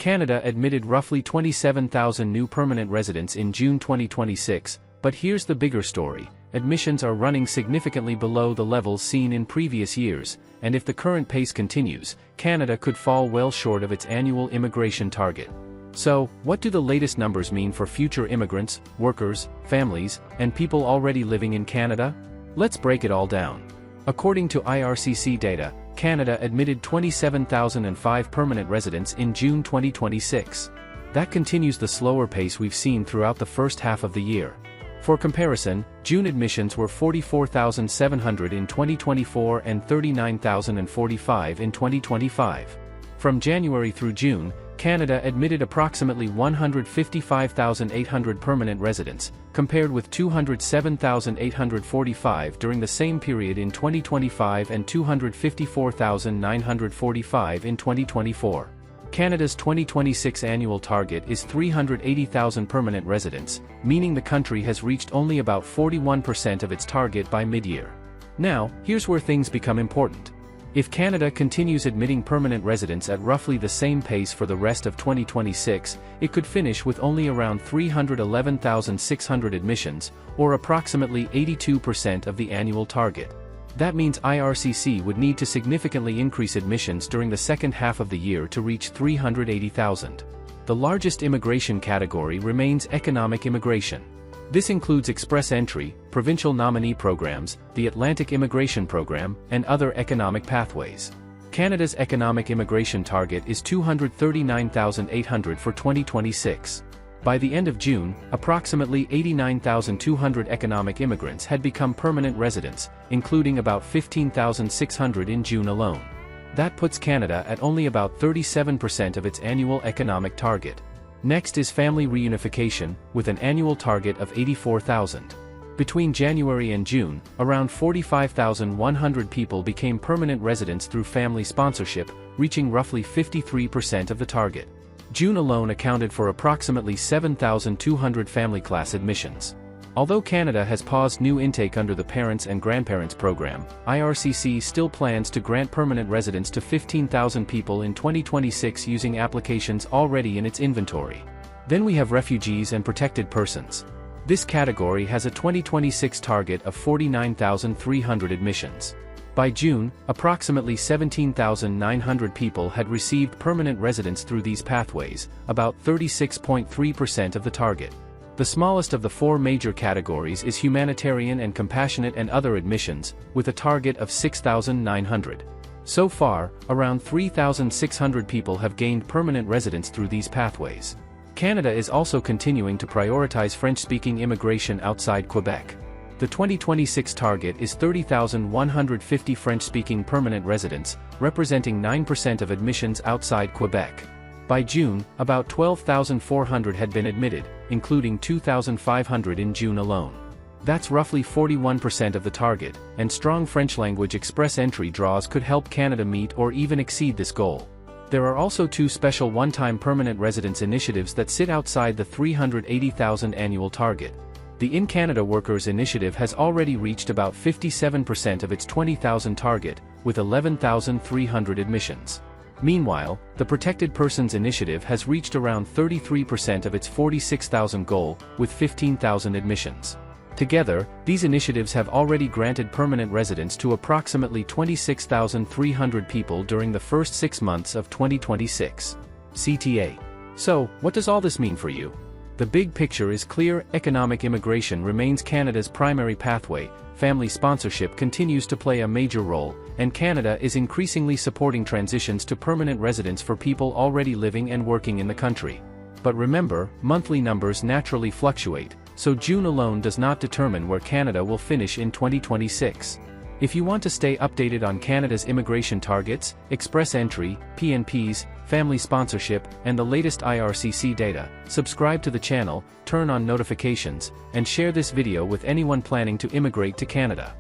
Canada admitted roughly 27,000 new permanent residents in June 2026, but here's the bigger story. Admissions are running significantly below the levels seen in previous years, and if the current pace continues, Canada could fall well short of its annual immigration target. So, what do the latest numbers mean for future immigrants, workers, families, and people already living in Canada? Let's break it all down. According to IRCC data, Canada admitted 27,005 permanent residents in June 2026. That continues the slower pace we've seen throughout the first half of the year. For comparison, June admissions were 44,700 in 2024 and 39,045 in 2025. From January through June, Canada admitted approximately 155,800 permanent residents, compared with 207,845 during the same period in 2025 and 254,945 in 2024. Canada's 2026 annual target is 380,000 permanent residents, meaning the country has reached only about 41% of its target by mid-year. Now, here's where things become important. If Canada continues admitting permanent residents at roughly the same pace for the rest of 2026, it could finish with only around 311,600 admissions, or approximately 82% of the annual target. That means IRCC would need to significantly increase admissions during the second half of the year to reach 380,000. The largest immigration category remains economic immigration. This includes express entry, provincial nominee programs, the Atlantic Immigration Program, and other economic pathways. Canada's economic immigration target is 239,800 for 2026. By the end of June, approximately 89,200 economic immigrants had become permanent residents, including about 15,600 in June alone. That puts Canada at only about 37% of its annual economic target. Next is family reunification, with an annual target of 84,000. Between January and June, around 45,100 people became permanent residents through family sponsorship, reaching roughly 53% of the target. June alone accounted for approximately 7,200 family class admissions. Although Canada has paused new intake under the Parents and Grandparents Program, IRCC still plans to grant permanent residence to 15,000 people in 2026 using applications already in its inventory. Then we have refugees and protected persons. This category has a 2026 target of 49,300 admissions. By June, approximately 17,900 people had received permanent residence through these pathways, about 36.3% of the target. The smallest of the four major categories is humanitarian and compassionate and other admissions, with a target of 6,900. So far, around 3,600 people have gained permanent residence through these pathways. Canada is also continuing to prioritize French-speaking immigration outside Quebec. The 2026 target is 30,150 French-speaking permanent residents, representing 9% of admissions outside Quebec. By June, about 12,400 had been admitted, including 2,500 in June alone. That's roughly 41% of the target, and strong French-language express entry draws could help Canada meet or even exceed this goal. There are also two special one-time permanent residence initiatives that sit outside the 380,000 annual target. The In Canada Workers Initiative has already reached about 57% of its 20,000 target, with 11,300 admissions. Meanwhile, the Protected Persons Initiative has reached around 33% of its 46,000 goal, with 15,000 admissions. Together, these initiatives have already granted permanent residence to approximately 26,300 people during the first 6 months of 2026. CTA. So, what does all this mean for you? The big picture is clear: economic immigration remains Canada's primary pathway, family sponsorship continues to play a major role, and Canada is increasingly supporting transitions to permanent residence for people already living and working in the country. But remember, monthly numbers naturally fluctuate, so June alone does not determine where Canada will finish in 2026. If you want to stay updated on Canada's immigration targets, express entry, PNPs, family sponsorship, and the latest IRCC data, subscribe to the channel, turn on notifications, and share this video with anyone planning to immigrate to Canada.